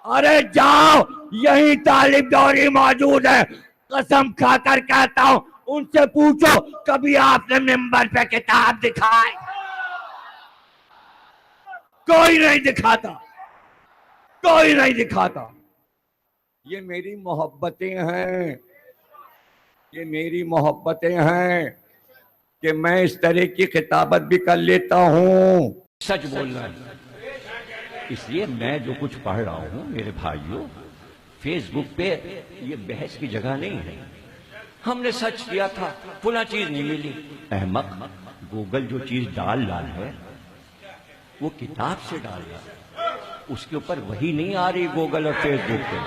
ارے جاؤ، یہی طالب دوری موجود ہے، قسم کھا کر کہتا ہوں ان سے پوچھو کبھی آپ نے ممبر پہ کتاب دکھائی؟ کوئی نہیں دکھاتا، کوئی نہیں دکھاتا۔ یہ میری محبتیں ہیں، یہ میری محبتیں ہیں کہ میں اس طرح کی خطابت بھی کر لیتا ہوں۔ سچ بولنا ہے، اس لیے میں جو کچھ پڑھ رہا ہوں میرے بھائیوں، فیس بک پہ یہ بحث کی جگہ نہیں ہے۔ ہم نے سچ کیا تھا، فلاں چیز نہیں ملی، احمق، گوگل جو چیز ڈال رہا ہے وہ کتاب سے ڈال رہا ہے، اس کے اوپر وہی نہیں آ رہی گوگل اور فیس بک پہ،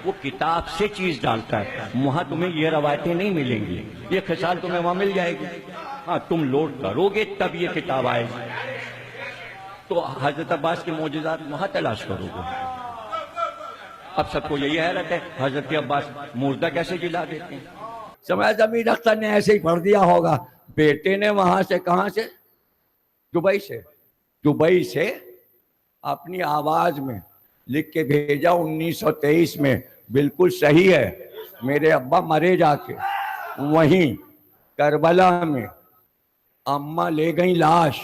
وہ کتاب سے چیز ڈالتا ہے۔ وہاں تمہیں یہ روایتیں نہیں ملیں گی، یہ خصال تمہیں وہاں مل جائے گی، ہاں تم لوڈ کرو گے تب یہ کتاب آئے گی۔ تو حضرت عباس کے معجزات وہاں تلاش کرو گے۔ اب سب کو یہی حیرت ہے حضرت عباس مردہ کیسے جلا دیتے ہیں؟ سمجھ امیر اختر نے ایسے ہی پڑھ دیا ہوگا، بیٹے نے وہاں سے، کہاں سے؟ دبئی سے اپنی آواز میں لکھ کے بھیجا 1923 میں، بالکل صحیح ہے۔ میرے ابا مرے جا کے وہیں کربلا میں، اماں لے گئیں لاش،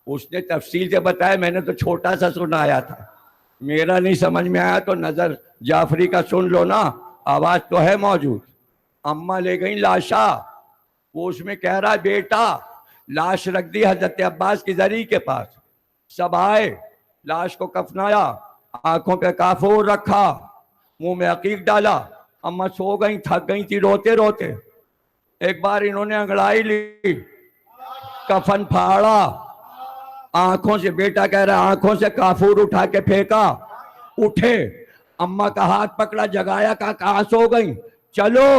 اس نے تفصیل سے بتایا، میں نے تو چھوٹا سا سنایا تھا، میرا نہیں سمجھ میں آیا تو نظر جعفری کا سن لو نا، آواز تو ہے موجود۔ اماں لے گئیں لاشا، وہ اس میں کہہ رہا ہے بیٹا، لاش رکھ دی حضرت عباس کی زری کے پاس، سب آئے، لاش کو کفنایا، آنکھوں پہ کافور رکھا، منہ میں عقیق ڈالا، اماں سو گئیں، تھک گئی تھی روتے روتے۔ ایک بار انہوں نے انگڑائی لی، کفن پھاڑا، آنکھوں سے، بیٹا کہہ رہا ہے آنکھوں سے کافور اٹھا کے پھینکا، اٹھے، اماں کا ہاتھ پکڑا، جگایا، کہاں سو گئیں؟ چلو،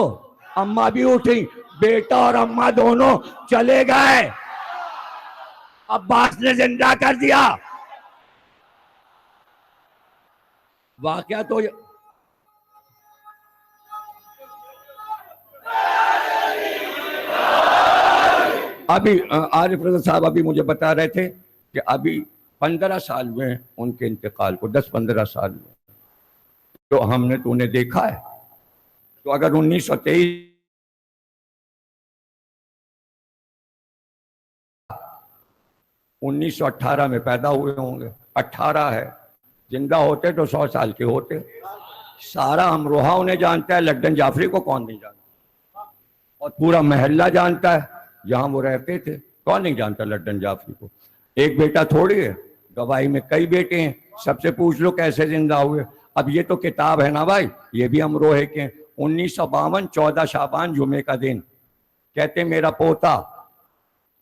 اماں بھی اٹھی، بیٹا اور اماں دونوں چلے گئے، عباس نے زندہ کر دیا۔ واقعہ تو ابھی عارف رضا صاحب ابھی مجھے بتا رہے تھے کہ ابھی 15 سال ہوئے ہیں ان کے انتقال کو، 10-15 سال ہوئے، تو ہم نے تو انہیں دیکھا ہے، تو اگر 1923 1918 میں پیدا ہوئے ہوں گے، 18 ہے، زندہ ہوتے تو 100 سال کے ہوتے۔ سارا امروہہ انہیں جانتا ہے، لڈن جعفری کو کون نہیں جانتا، اور پورا محلہ جانتا ہے جہاں وہ رہتے تھے، کون نہیں جانتا لڈن جعفری کو؟ ایک بیٹا تھوڑی ہے، گواہی میں کئی بیٹے ہیں، سب سے پوچھ لو کیسے زندہ ہوئے۔ اب یہ تو کتاب ہے نا بھائی، یہ بھی امروہے کے ہیں۔ 1952 14 شعبان جمعے کا دن، کہتے میرا پوتا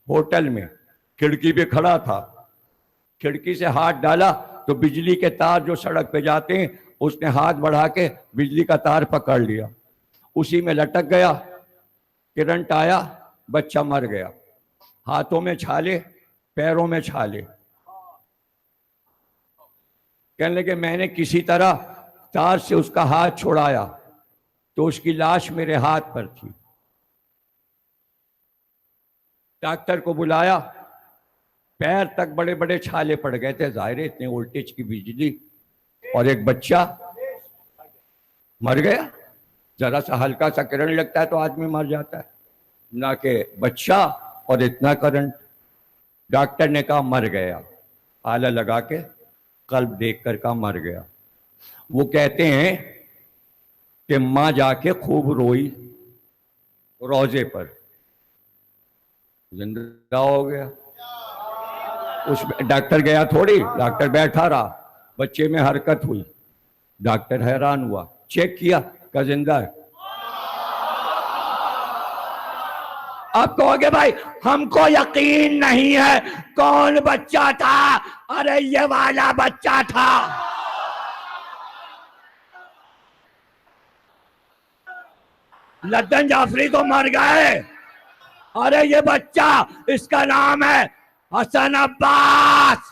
ہوٹل میں کھڑکی پہ کھڑا تھا، کھڑکی سے ہاتھ ڈالا تو بجلی کے تار جو سڑک پہ جاتے ہیں، اس نے ہاتھ بڑھا کے بجلی کا تار پکڑ لیا، اسی میں لٹک گیا، کرنٹ آیا، بچہ مر گیا، ہاتھوں میں چھالے، پیروں میں چھالے، کہنے لگے میں نے کسی طرح تار سے اس کا ہاتھ چھڑایا تو اس کی لاش میرے ہاتھ پر تھی۔ ڈاکٹر کو بلایا، پیر تک بڑے بڑے چھالے پڑ گئے تھے، ظاہر ہے اتنے وولٹیج کی بجلی، اور ایک بچہ مر گیا۔ ذرا سا ہلکا سا کرنٹ لگتا ہے تو آدمی مر جاتا ہے، نہ کہ بچہ اور اتنا کرنٹ۔ ڈاکٹر نے کہا مر گیا، آلہ لگا کے قلب دیکھ کر کہا مر گیا۔ وہ کہتے ہیں کہ ماں جا کے خوب روئی روضے پر، زندہ ہو گیا۔ اس ڈاکٹر گیا تھوڑی، ڈاکٹر بیٹھا رہا، بچے میں حرکت ہوئی، ڈاکٹر حیران ہوا، چیک کیا کہ زندہ ہے۔ آپ کہو گے بھائی ہم کو یقین نہیں ہے، کون بچہ تھا؟ ارے یہ والا بچہ تھا۔ لدن جعفری تو مر گئے، ارے یہ بچہ، اس کا نام ہے حسن عباس،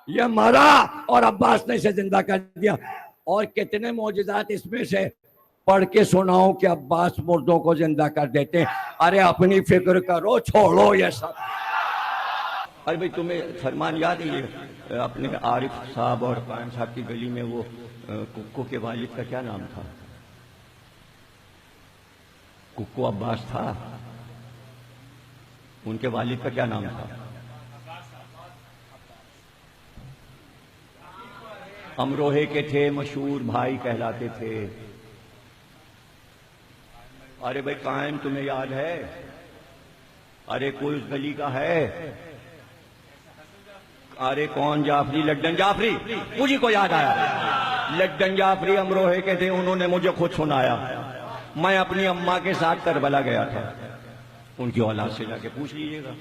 یہ مرا اور عباس نے اسے زندہ کر دیا۔ اور کتنے معجزات اس میں سے پڑھ کے سناؤں کہ عباس مردوں کو زندہ کر دیتے ہیں۔ ارے اپنی فکر کرو، چھوڑو یہ سب۔ ارے بھائی تمہیں فرمان یاد ہے یہ اپنے عارف صاحب اور قائم صاحب کی گلی میں وہ ککو کے والد کا کیا نام تھا؟ ککو عباس تھا، ان کے والد کا کیا نام تھا؟ امروہے کے تھے، مشہور بھائی کہلاتے تھے۔ ارے بھائی قائم تمہیں یاد ہے؟ ارے کوئی اس گلی کا ہے؟ ارے کون؟ جعفری، لڈن جعفری، مجھے کو یاد آیا، لڈن جعفری امروہے کے تھے، انہوں نے مجھے خود سنایا۔ میں اپنی اماں کے ساتھ کربلا گیا تھا، ان کی اولاد سے جا کے پوچھ لیجئے گا،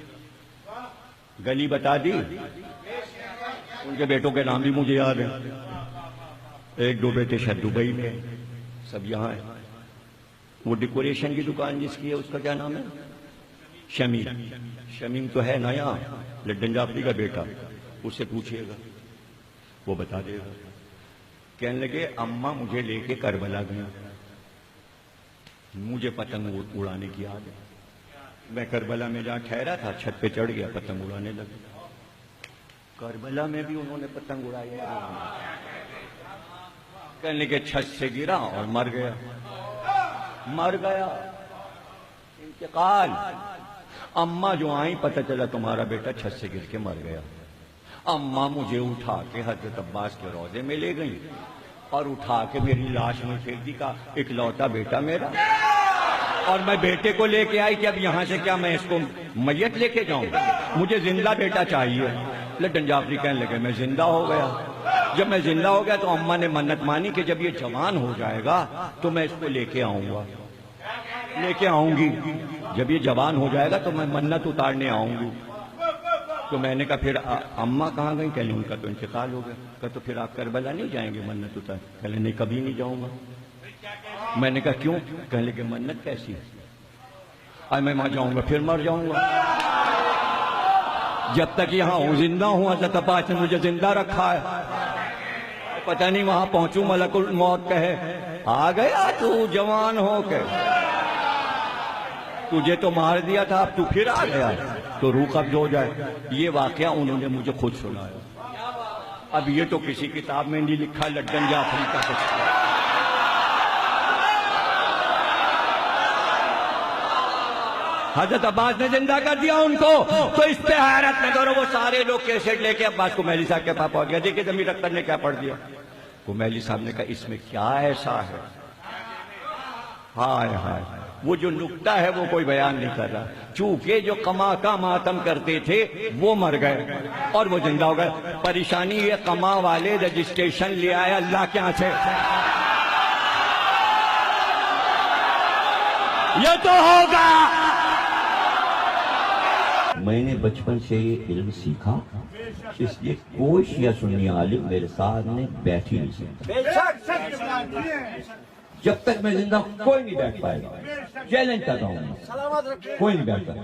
گلی بتا دی، ان کے بیٹوں کے نام بھی مجھے یاد ہیں، ایک دو بیٹے شاید دبئی میں، سب یہاں ہیں۔ وہ ڈیکوریشن کی دکان جس کی ہے اس کا کیا نام ہے؟ شمیم، شمیم تو ہے نا یہاں، لڈن جعفری کا بیٹا، اس سے پوچھئے گا وہ بتا دے گا۔ کہنے لگے اماں مجھے لے کے کربلا گئے، مجھے پتنگ اڑانے کی یاد ہے، میں کربلا میں جہاں ٹھہرا تھا چھت پہ چڑھ گیا، پتنگ اڑانے لگا۔ کربلا میں بھی انہوں نے پتنگ اڑائی، کہنے لگے چھت سے گرا اور مر گیا، مر گیا، انتقال۔ اماں جو آئیں پتہ چلا تمہارا بیٹا چھت سے گر کے مر گیا۔ اماں مجھے اٹھا کے حضرت عباس کے روضے میں لے گئیں اور اٹھا کے میری لاش میں پھینک دی، کا اکلوتا بیٹا میرا، اور میں بیٹے کو لے کے آئی کہ اب یہاں سے کیا میں اس کو میت لے کے جاؤں، مجھے زندہ بیٹا چاہیے۔ لڈن جعفری کہنے لگے میں زندہ ہو گیا۔ جب میں زندہ ہو گیا تو اماں نے منت مانی کہ جب یہ جوان ہو جائے گا تو میں اس کو لے کے آؤں گا، لے کے آؤں گی، جب یہ جوان ہو جائے گا تو میں منت اتارنے آؤں گی۔ تو میں نے کہا پھر اماں کہاں گئیں؟ کہنے ان کا تو انتقال ہو گیا۔ کہا تو پھر آپ کربلا نہیں جائیں گے منت اتار؟ کہنے نہیں کبھی نہیں جاؤں گا۔ میں نے کہا کیوں؟ کہنے لگے منت کیسی ہے، میں وہاں جاؤں گا پھر مر جاؤں گا، جب تک یہاں ہوں زندہ ہوں حضرت عباس نے مجھے زندہ رکھا ہے، پتہ نہیں وہاں پہنچوں ملک الموت کہے آ گیا تو جوان ہو کے، تجھے تو مار دیا تھا اب تو پھر آ گیا تو روح قبض ہو جائے۔ یہ واقعہ انہوں نے مجھے خود سنایا، اب یہ تو کسی کتاب میں نہیں لکھا، لڈن جعفری کا کچھ۔ حضرت عباس نے زندہ کر دیا ان کو، تو اس پہ حیرت نہ کرو، وہ سارے لوگ کیسٹ لے کے عباس کومیلی صاحب کے پاس پہنچ گیا، دیکھیں زمین اختر نے کیا پڑھ دیا۔ کومیلی صاحب نے کہا اس میں کیا ایسا ہے، ہائے ہائے، وہ جو نکتہ ہے وہ کوئی بیان نہیں کر رہا، چونکہ جو قما کا ماتم کرتے تھے وہ مر گئے اور وہ زندہ ہو گئے۔ پریشانی یہ قما والے رجسٹریشن لے آئے اللہ کے ہاں سے، یہ تو ہوگا۔ میں نے بچپن سے یہ علم سیکھا، اس لیے کوئی شیعہ سنی عالم میرے ساتھ نے بیٹھ ہی نہیں سکتا، جب تک میں زندہ کوئی نہیں بیٹھ پائے گا، چیلنج کر رہا ہوں، کوئی نہیں بیٹھ پائے گا۔